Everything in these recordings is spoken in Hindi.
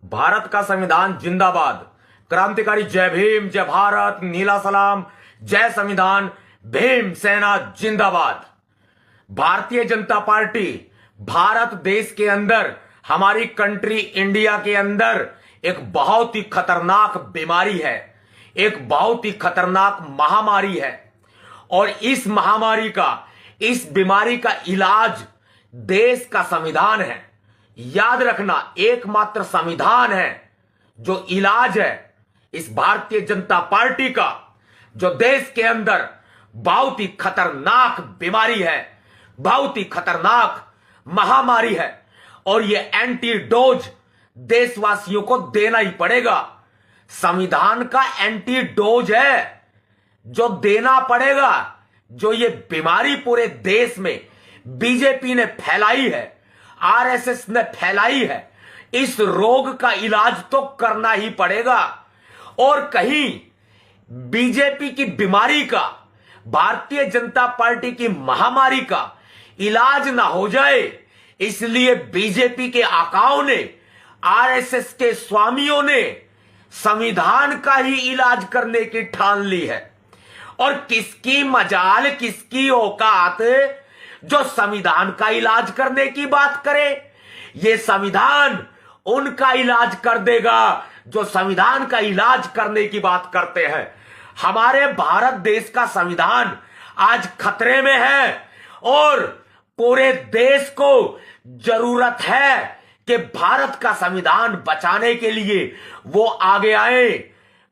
भारत का संविधान जिंदाबाद। क्रांतिकारी जय भीम, जय भारत, नीला सलाम, जय संविधान, भीम सेना जिंदाबाद। भारतीय जनता पार्टी भारत देश के अंदर, हमारी कंट्री इंडिया के अंदर एक बहुत ही खतरनाक बीमारी है, एक बहुत ही खतरनाक महामारी है। और इस महामारी का, इस बीमारी का इलाज देश का संविधान है। याद रखना, एकमात्र संविधान है जो इलाज है इस भारतीय जनता पार्टी का, जो देश के अंदर बहुत ही खतरनाक बीमारी है, बहुत ही खतरनाक महामारी है। और ये एंटीडोज देशवासियों को देना ही पड़ेगा। संविधान का एंटीडोज है जो देना पड़ेगा। जो ये बीमारी पूरे देश में बीजेपी ने फैलाई है, आरएसएस ने फैलाई है, इस रोग का इलाज तो करना ही पड़ेगा। और कहीं बीजेपी की बीमारी का, भारतीय जनता पार्टी की महामारी का इलाज ना हो जाए, इसलिए बीजेपी के आकाओं ने, आरएसएस के स्वामियों ने संविधान का ही इलाज करने की ठान ली है। और किसकी मजाल, किसकी औकात जो संविधान का इलाज करने की बात करे। ये संविधान उनका इलाज कर देगा जो संविधान का इलाज करने की बात करते हैं। हमारे भारत देश का संविधान आज खतरे में है और पूरे देश को जरूरत है कि भारत का संविधान बचाने के लिए वो आगे आए।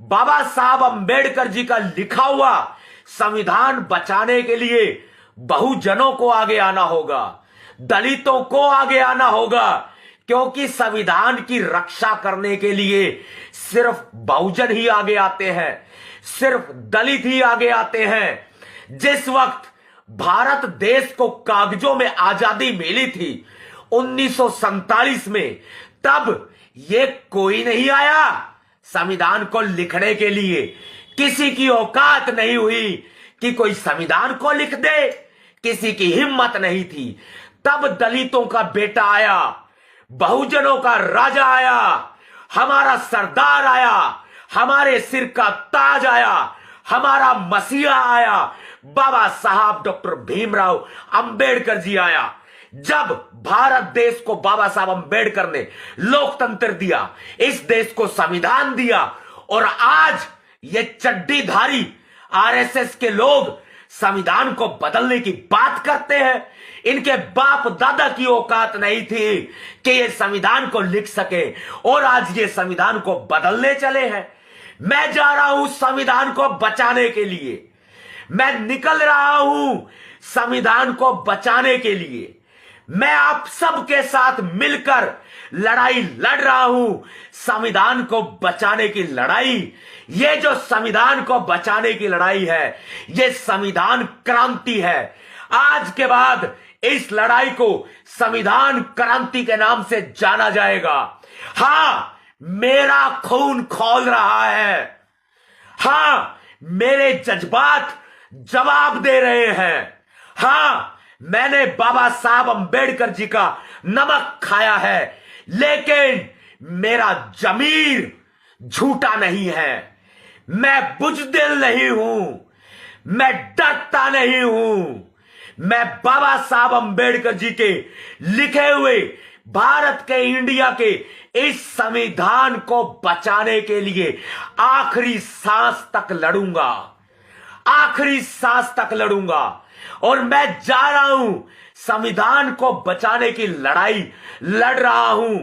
बाबा साहब अंबेडकर जी का लिखा हुआ संविधान बचाने के लिए बहुजनों को आगे आना होगा, दलितों को आगे आना होगा, क्योंकि संविधान की रक्षा करने के लिए सिर्फ बहुजन ही आगे आते हैं, सिर्फ दलित ही आगे आते हैं। जिस वक्त भारत देश को कागजों में आजादी मिली थी 1947 में, तब ये कोई नहीं आया संविधान को लिखने के लिए। किसी की औकात नहीं हुई कि कोई संविधान को लिख दे, किसी की हिम्मत नहीं थी। तब दलितों का बेटा आया, बहुजनों का राजा आया, हमारा सरदार आया, हमारे सिर का ताज आया, हमारा मसीहा आया, बाबा साहब डॉक्टर भीमराव अंबेडकर जी आया। जब भारत देश को बाबा साहब अंबेडकर ने लोकतंत्र दिया, इस देश को संविधान दिया, और आज ये चड्डीधारी आरएसएस के लोग संविधान को बदलने की बात करते हैं। इनके बाप दादा की औकात नहीं थी कि ये संविधान को लिख सके, और आज ये संविधान को बदलने चले हैं। मैं जा रहा हूं संविधान को बचाने के लिए, मैं निकल रहा हूं संविधान को बचाने के लिए। मैं आप सबके साथ मिलकर लड़ाई लड़ रहा हूं संविधान को बचाने की लड़ाई। ये जो संविधान को बचाने की लड़ाई है, ये संविधान क्रांति है। आज के बाद इस लड़ाई को संविधान क्रांति के नाम से जाना जाएगा। हां, मेरा खून खौल रहा है, हां, मेरे जज्बात जवाब दे रहे हैं। हां, मैंने बाबा साहब अंबेडकर जी का नमक खाया है, लेकिन मेरा जमीर झूठा नहीं है। मैं बुज़दिल नहीं हूं, मैं डरता नहीं हूं। मैं बाबा साहब अंबेडकर जी के लिखे हुए भारत के, इंडिया के इस संविधान को बचाने के लिए आखिरी सांस तक लड़ूंगा, आखिरी सांस तक लड़ूंगा। और मैं जा रहा हूं संविधान को बचाने की लड़ाई लड़ रहा हूं।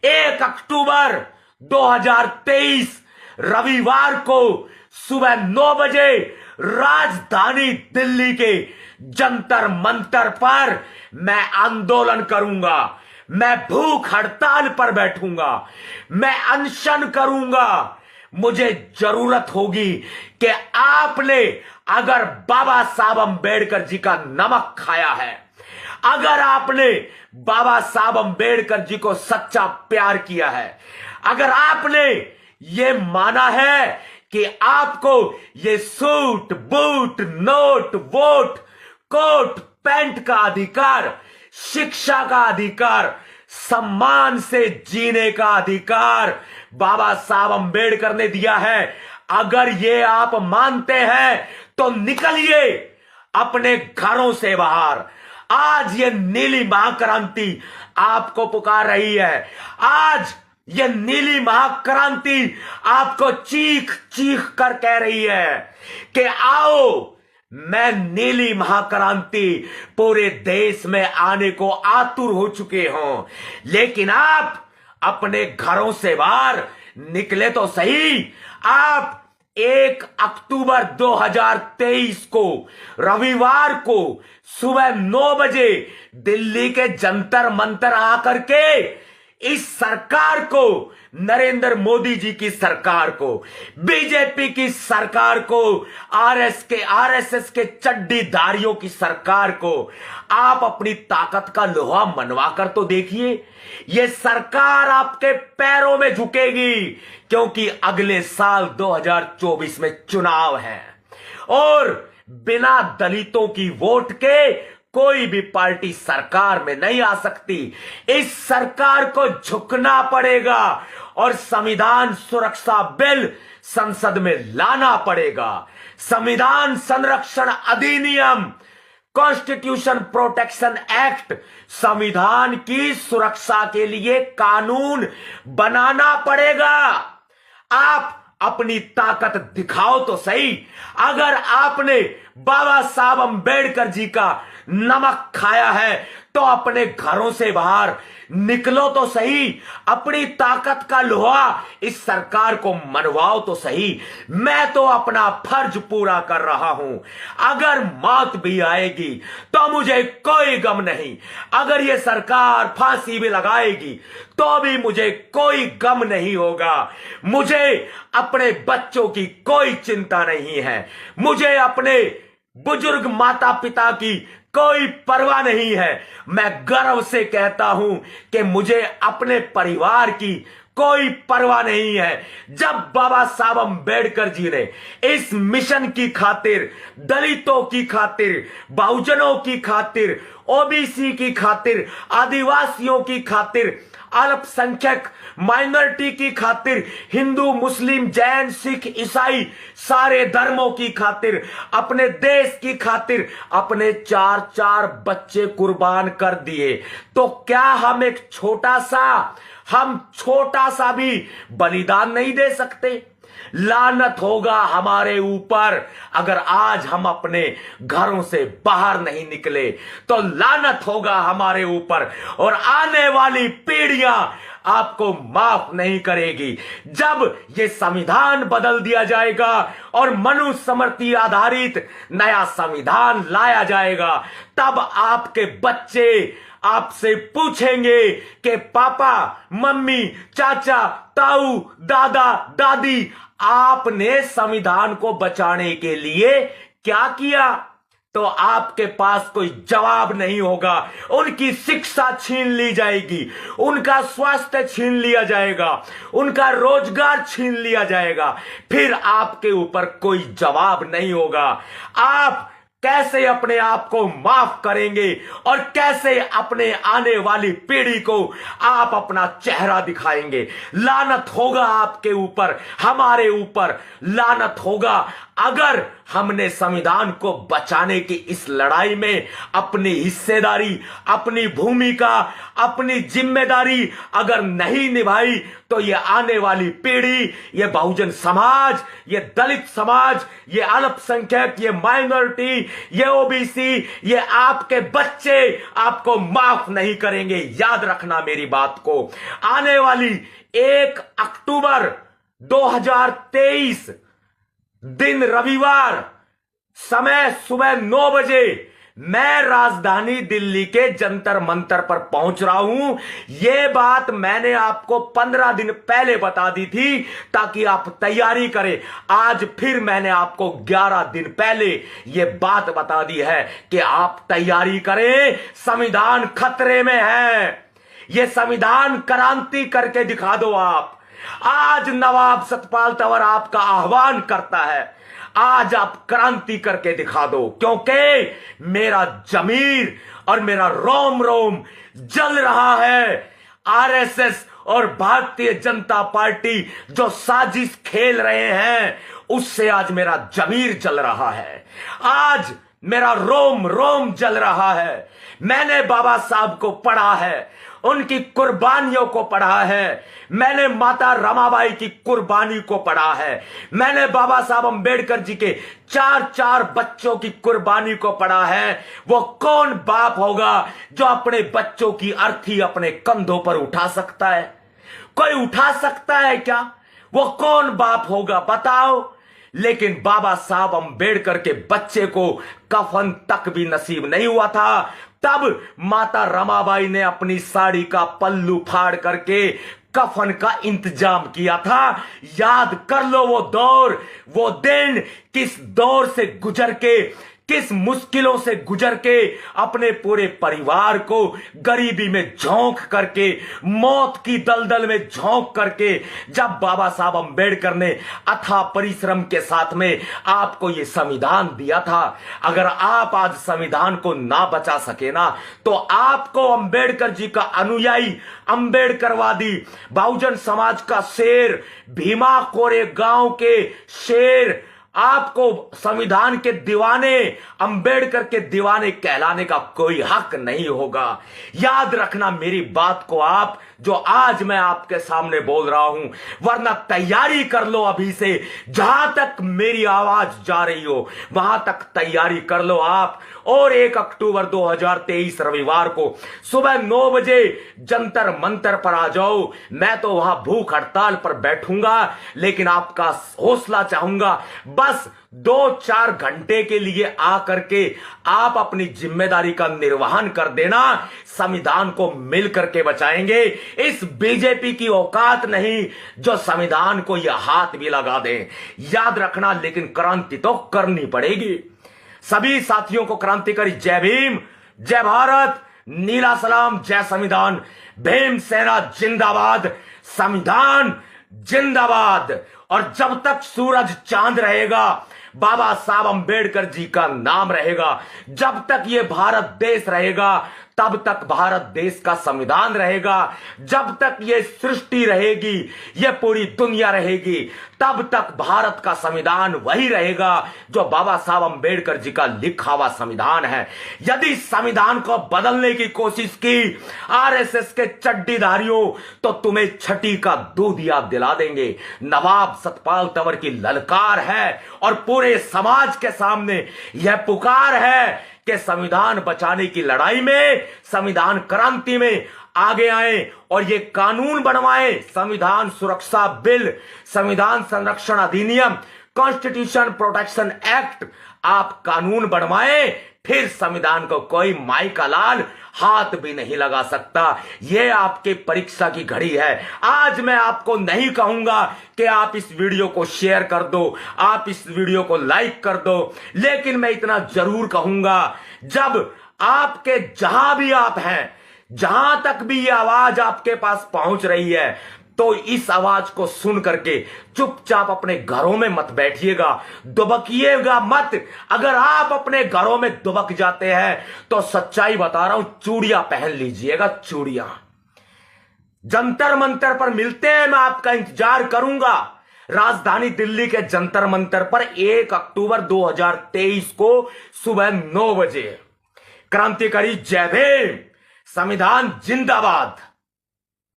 1 अक्टूबर 2023 रविवार को सुबह 9 बजे राजधानी दिल्ली के जंतर मंतर पर मैं आंदोलन करूंगा, मैं भूख हड़ताल पर बैठूंगा, मैं अनशन करूंगा। मुझे जरूरत होगी कि आपने अगर बाबा साहब अंबेडकर जी का नमक खाया है, अगर आपने बाबा साहब अंबेडकर जी को सच्चा प्यार किया है, अगर आपने ये माना है कि आपको ये suit boot note vote coat pant का अधिकार, शिक्षा का अधिकार, सम्मान से जीने का अधिकार बाबा साहब अंबेडकर ने दिया है। अगर ये आप मानते हैं तो निकलिए अपने घरों से बाहर। आज ये नीली महाक्रांति आपको पुकार रही है। आज ये नीली महाक्रांति आपको चीख चीख कर कह रही है कि आओ, मैं नीली महाक्रांति पूरे देश में आने को आतुर हो चुके हूं। लेकिन आप अपने घरों से बाहर निकले तो सही। आप 1 अक्टूबर 2023 को रविवार को सुबह 9 बजे दिल्ली के जंतर मंतर आकर के इस सरकार को, नरेंद्र मोदी जी की सरकार को, बीजेपी की सरकार को, आरएसएस के चड्डीधारियों की सरकार को आप अपनी ताकत का लोहा मनवा कर तो देखिए। ये सरकार आपके पैरों में झुकेगी, क्योंकि अगले साल 2024 में चुनाव है और बिना दलितों की वोट के कोई भी पार्टी सरकार में नहीं आ सकती। इस सरकार को झुकना पड़ेगा और संविधान सुरक्षा बिल संसद में लाना पड़ेगा। संविधान संरक्षण अधिनियम, कॉन्स्टिट्यूशन प्रोटेक्शन एक्ट, संविधान की सुरक्षा के लिए कानून बनाना पड़ेगा। आप अपनी ताकत दिखाओ तो सही। अगर आपने बाबा साहब अंबेडकर जी का नमक खाया है तो अपने घरों से बाहर निकलो तो सही। अपनी ताकत का लोहा इस सरकार को मनवाओ तो सही। मैं तो अपना फर्ज पूरा कर रहा हूं। अगर मौत भी आएगी तो मुझे कोई गम नहीं। अगर ये सरकार फांसी भी लगाएगी तो भी मुझे कोई गम नहीं होगा। मुझे अपने बच्चों की कोई चिंता नहीं है। मुझे अपने बुजुर्ग माता पिता की कोई परवाह नहीं है। मैं गर्व से कहता हूं कि मुझे अपने परिवार की कोई परवाह नहीं है। जब बाबा साहब अंबेडकर जी ने इस मिशन की खातिर, दलितों की खातिर, बहुजनों की खातिर, ओबीसी की खातिर, आदिवासियों की खातिर, अल्पसंख्यक माइनॉरिटी की खातिर, हिंदू मुस्लिम जैन सिख ईसाई सारे धर्मों की खातिर, अपने देश की खातिर अपने 4-4 बच्चे कुर्बान कर दिए, तो क्या हम छोटा सा भी बलिदान नहीं दे सकते? लानत होगा हमारे ऊपर अगर आज हम अपने घरों से बाहर नहीं निकले, तो लानत होगा हमारे ऊपर और आने वाली पीढ़ियां आपको माफ नहीं करेगी। जब ये संविधान बदल दिया जाएगा और मनुस्मृति आधारित नया संविधान लाया जाएगा, तब आपके बच्चे आपसे पूछेंगे कि पापा, मम्मी, चाचा, ताऊ, दादा, दादी, आपने संविधान को बचाने के लिए क्या किया? तो आपके पास कोई जवाब नहीं होगा। उनकी शिक्षा छीन ली जाएगी, उनका स्वास्थ्य छीन लिया जाएगा, उनका रोजगार छीन लिया जाएगा, फिर आपके ऊपर कोई जवाब नहीं होगा। आप कैसे अपने आप को माफ करेंगे और कैसे अपने आने वाली पीढ़ी को आप अपना चेहरा दिखाएंगे? लानत होगा आपके ऊपर, हमारे ऊपर लानत होगा अगर हमने संविधान को बचाने की इस लड़ाई में अपनी हिस्सेदारी, अपनी भूमिका, अपनी जिम्मेदारी अगर नहीं निभाई, तो ये आने वाली पीढ़ी, ये बहुजन समाज, ये दलित समाज, ये अल्पसंख्यक, ये माइनॉरिटी, ये ओबीसी, ये आपके बच्चे आपको माफ नहीं करेंगे। याद रखना मेरी बात को। आने वाली 1 अक्टूबर 2023 दिन रविवार, समय सुबह 9 बजे मैं राजधानी दिल्ली के जंतर मंतर पर पहुंच रहा हूं। यह बात मैंने आपको 15 दिन पहले बता दी थी ताकि आप तैयारी करें। आज फिर मैंने आपको 11 दिन पहले यह बात बता दी है कि आप तैयारी करें। संविधान खतरे में है। यह संविधान क्रांति करके दिखा दो आप। आज नवाब सतपाल तंवर आपका आह्वान करता है, आज आप क्रांति करके दिखा दो, क्योंकि मेरा जमीर और मेरा रोम रोम जल रहा है। आरएसएस और भारतीय जनता पार्टी जो साजिश खेल रहे हैं, उससे आज मेरा जमीर जल रहा है, आज मेरा रोम रोम जल रहा है। मैंने बाबा साहब को पढ़ा है, उनकी कुर्बानियों को पढ़ा है, मैंने माता रमाबाई की कुर्बानी को पढ़ा है, मैंने बाबा साहब अंबेडकर जी के 4 बच्चों की कुर्बानी को पढ़ा है। वो कौन बाप होगा जो अपने बच्चों की अर्थी अपने कंधों पर उठा सकता है? कोई उठा सकता है क्या? वो कौन बाप होगा बताओ? लेकिन बाबा साहब अंबेडकर के बच्चे को कफन तक भी नसीब नहीं हुआ था, तब माता रमाबाई ने अपनी साड़ी का पल्लू फाड़ करके कफन का इंतजाम किया था। याद कर लो वो दौर, वो दिन, किस दौर से गुजर के, किस मुश्किलों से गुजर के अपने पूरे परिवार को गरीबी में झोंक करके, मौत की दलदल में झोंक करके, जब बाबा साहब अंबेडकर ने अथाह परिश्रम के साथ में आपको ये संविधान दिया था। अगर आप आज संविधान को ना बचा सके ना, तो आपको अंबेडकर जी का अनुयायी, अंबेडकरवादी, बहुजन समाज का शेर, भीमा कोरेगांव के शेर, आपको संविधान के दीवाने, अंबेडकर के दीवाने कहलाने का कोई हक नहीं होगा। याद रखना मेरी बात को आप, जो आज मैं आपके सामने बोल रहा हूं, वरना तैयारी कर लो अभी से। जहां तक मेरी आवाज जा रही हो वहां तक तैयारी कर लो आप। और 1 अक्टूबर 2023 रविवार को सुबह 9 बजे जंतर मंतर पर आ जाओ। मैं तो वहां भूख हड़ताल पर बैठूंगा, लेकिन आपका हौसला चाहूंगा। बस 2-4 घंटे के लिए आकर के आप अपनी जिम्मेदारी का निर्वहन कर देना। संविधान को मिल करके बचाएंगे। इस बीजेपी की औकात नहीं जो संविधान को यह हाथ भी लगा दे। याद रखना, लेकिन क्रांति तो करनी पड़ेगी। सभी साथियों को क्रांतिकारी जय भीम, जय भारत, नीला सलाम, जय संविधान, भीम सेना जिंदाबाद, संविधान जिंदाबाद। और जब तक सूरज चांद रहेगा, बाबा साहब अंबेडकर जी का नाम रहेगा, जब तक ये भारत देश रहेगा, तब तक भारत देश का संविधान रहेगा, जब तक ये सृष्टि रहेगी, ये पूरी दुनिया रहेगी, तब तक भारत का संविधान वही रहेगा जो बाबा साहब अंबेडकर जी का लिखा हुआ संविधान है। यदि संविधान को बदलने की कोशिश की आरएसएस के चड्डीधारियों, तो तुम्हें छठी का दूध याद दिला देंगे। नवाब सतपाल तंवर की ललकार है और पूरे समाज के सामने यह पुकार है कि संविधान बचाने की लड़ाई में, संविधान क्रांति में आगे आए और ये कानून बनवाएं। संविधान सुरक्षा बिल, संविधान संरक्षण अधिनियम, कॉन्स्टिट्यूशन प्रोटेक्शन एक्ट आप कानून बनवाएं, फिर संविधान को कोई माई का लाल हाथ भी नहीं लगा सकता। यह आपके परीक्षा की घड़ी है। आज मैं आपको नहीं कहूंगा कि आप इस वीडियो को शेयर कर दो, आप इस वीडियो को लाइक कर दो, लेकिन मैं इतना जरूर कहूंगा, जब आपके जहां भी आप हैं, जहां तक भी यह आवाज आपके पास पहुंच रही है, तो इस आवाज को सुन करके चुपचाप अपने घरों में मत बैठिएगा, दुबकिएगा मत। अगर आप अपने घरों में दुबक जाते हैं तो सच्चाई बता रहा हूं, चूड़ियां पहन लीजिएगा, चूड़ियां। जंतर मंतर पर मिलते हैं, मैं आपका इंतजार करूंगा। राजधानी दिल्ली के जंतर मंतर पर 1 अक्टूबर 2023 को सुबह 9 बजे। क्रांतिकारी जय भीम, संविधान जिंदाबाद।